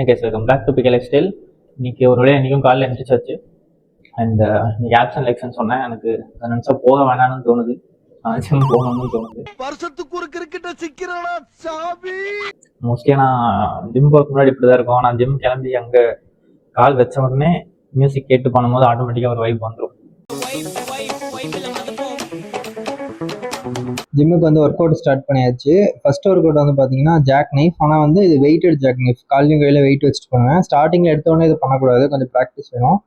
Okay sir, welcome back to PK lifestyle. இன்னைக்கு ஒரு வழியாக இன்றைக்கும் காலையில் எழுந்திரிச்சாச்சு. அண்ட் இன்னைக்கு ஆப்ஷன் எலெக்ஷன் சொன்னேன். எனக்கு அதை நினச்சா போக வேணாம்னு தோணுது, ஜிம் போகணும்னு தோணுது. மோஸ்ட்லியாக நான் ஜிம் போகிறதுக்கு முன்னாடி இப்படி தான் இருக்கும். நான் ஜிம் கிளம்பி அங்கே கால் வச்ச உடனே மியூசிக் கேட்டு பண்ணும்போது ஆட்டோமேட்டிக்காக ஒரு வைப் வந்துடும். ஜிம்முக்கு வந்து ஒர்க் அவுட் ஸ்டார்ட் பண்ணியாச்சு. ஃபர்ஸ்ட் ஒர்க் அவுட் வந்து பார்த்தீங்கன்னா ஜாக் நைஃப். ஆனால் வந்து இது வெயிட்டட் ஜாக் நைஃப், காலையும் கையில் வெயிட் வச்சுட்டு பண்ணுவேன். ஸ்டார்டிங்கில் எடுத்தோடனே இது பண்ணக்கூடாது, கொஞ்சம் ப்ராக்டிஸ் வேணும்.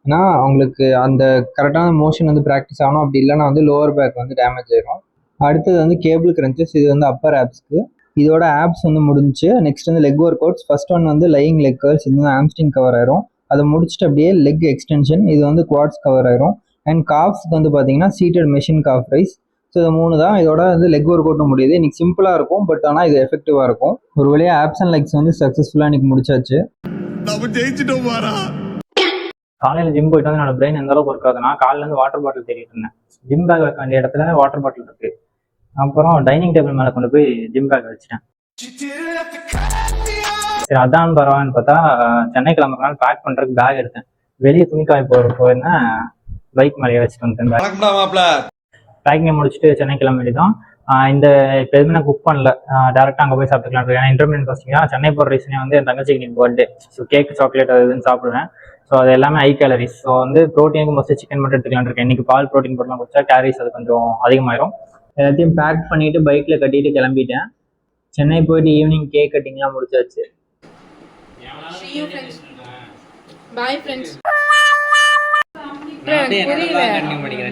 ஏன்னா அவங்களுக்கு அந்த கரெக்டான மோஷன் வந்து ப்ராக்டிஸ் ஆகணும். அப்படி இல்லைன்னா வந்து லோவர் பேக் வந்து டேமேஜ் ஆகிடும். அடுத்தது வந்து கேபிள் கிரன்ச்சஸ். இது வந்து அப்பர் ஆப்ஸ்க்கு. இதோட ஆப்ஸ் வந்து முடிஞ்சு. நெக்ஸ்ட் வந்து leg work outs. First one வந்து லையிங் லெக் கர்ல்ஸ். இது வந்து ஆம்ஸ்ட்ரிங் கவர் ஆயிரும். அதை முடிச்சுட்டு அப்படியே லெக் எக்ஸ்டென்ஷன். இது வந்து குவாட்ஸ் கவர் ஆயிரும். அண்ட் காஃப்ஸ்க்கு வந்து பார்த்தீங்கன்னா seated machine calf raise. So இது 3 தான். இதோட வந்து லெக் ஒர்க் அவுட்டும் முடியுது. இன்னைக்கு சிம்பிளாக இருக்கும், பட் ஆனால் இது எஃபெக்டிவாக இருக்கும். ஒரு வழியாக ஆப்ஸ் அண்ட் லெக்ஸ் வந்து சக்ஸஸ்ஃபுல்லாக இன்னைக்கு முடிச்சாச்சு. காலையில் ஜிம் போயிட்டு வந்து என்னோட பிரெயின் எந்த அளவுக்கு ஒர்க் ஆகுதுன்னா, காலையிலேருந்து வாட்டர் பாட்டில் தேடிட்டு இருந்தேன். ஜிம் பேக் வைக்க வேண்டிய இடத்துல வாட்டர் பாட்டில் இருக்கு. அப்புறம் டைனிங் டேபிள் மேலே கொண்டு போய் ஜிம் பேக் வச்சுட்டேன். சரி, அதான் பரவாயில்லன்னு பார்த்தா சென்னை கிளம்புறதுனால பேக் பண்ணுறதுக்கு பேக் எடுத்தேன். வெளியே துணிக்காய் போயிருந்தேன், பைக் மேலேயே வச்சுட்டு வந்துட்டேன். பேக்கிங்கை முடிச்சுட்டு சென்னை கிளம்ப வேண்டியதான். இந்த இப்போ எதுவுமே நான் குக் பண்ணல, டேரெக்டாக அங்கே போய் சாப்பிட்டுக்கலாம். ஏன்னா இன்டர்மீடியட் ஃபாஸ்டிங்காக சென்னை போகிற ரீசனே வந்து என் தங்கச்சிக்கு இன்னைக்கு பர்த்டே. ஸோ கேக், சாக்லேட் அது இதுன்னு சாப்பிடுவேன். ஸோ அது எல்லாமே ஹை கேலரிஸ். ஸோ வந்து ப்ரோட்டீனுக்கு மோஸ்ட்லி சிக்கன் மட்டும் எடுத்துக்கலான்னு இருக்கேன். இன்னைக்கு பால் ப்ரோட்டீன் போட்டலாம் குடிச்சா கேலரிஸ் அது கொஞ்சம் அதிகமாயிரும். எல்லாத்தையும் பேக் பண்ணிட்டு பைக்கில் கட்டிட்டு கிளம்பிட்டேன். சென்னை போயிட்டு ஈவினிங் கேக் கட்டிங்லாம் முடிச்சாச்சு.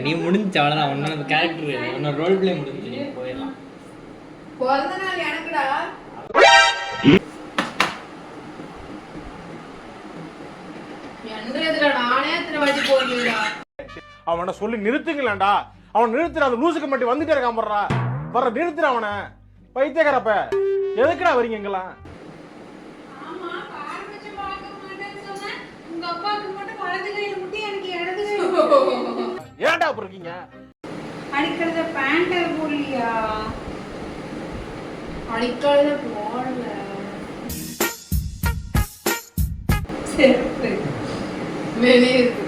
நீ முடிஞ்ச அவ்வளவுதான். உன்னோட கேரக்டர், உன்னோட ரோல் பிளே முடிஞ்சு, நீ போயிடலாம். அவனை சொல்லி நிறுத்துங்களேன்டா. அவன் நிறுத்துற, அது லூசுக்கு மட்டும் வந்துட்டே இருக்கான். வர்ற நிறுத்துற அவனை. பைத்தியக்காரப்ப எதுக்குடா வரீங்க எங்கெல்லாம்? ஏன்டா அப்படி இருக்கீங்க? அடிக்கிறத பேண்ட் போடலையா? அடிக்கிறத போடல. செருப்பு வெளியே இருக்கு.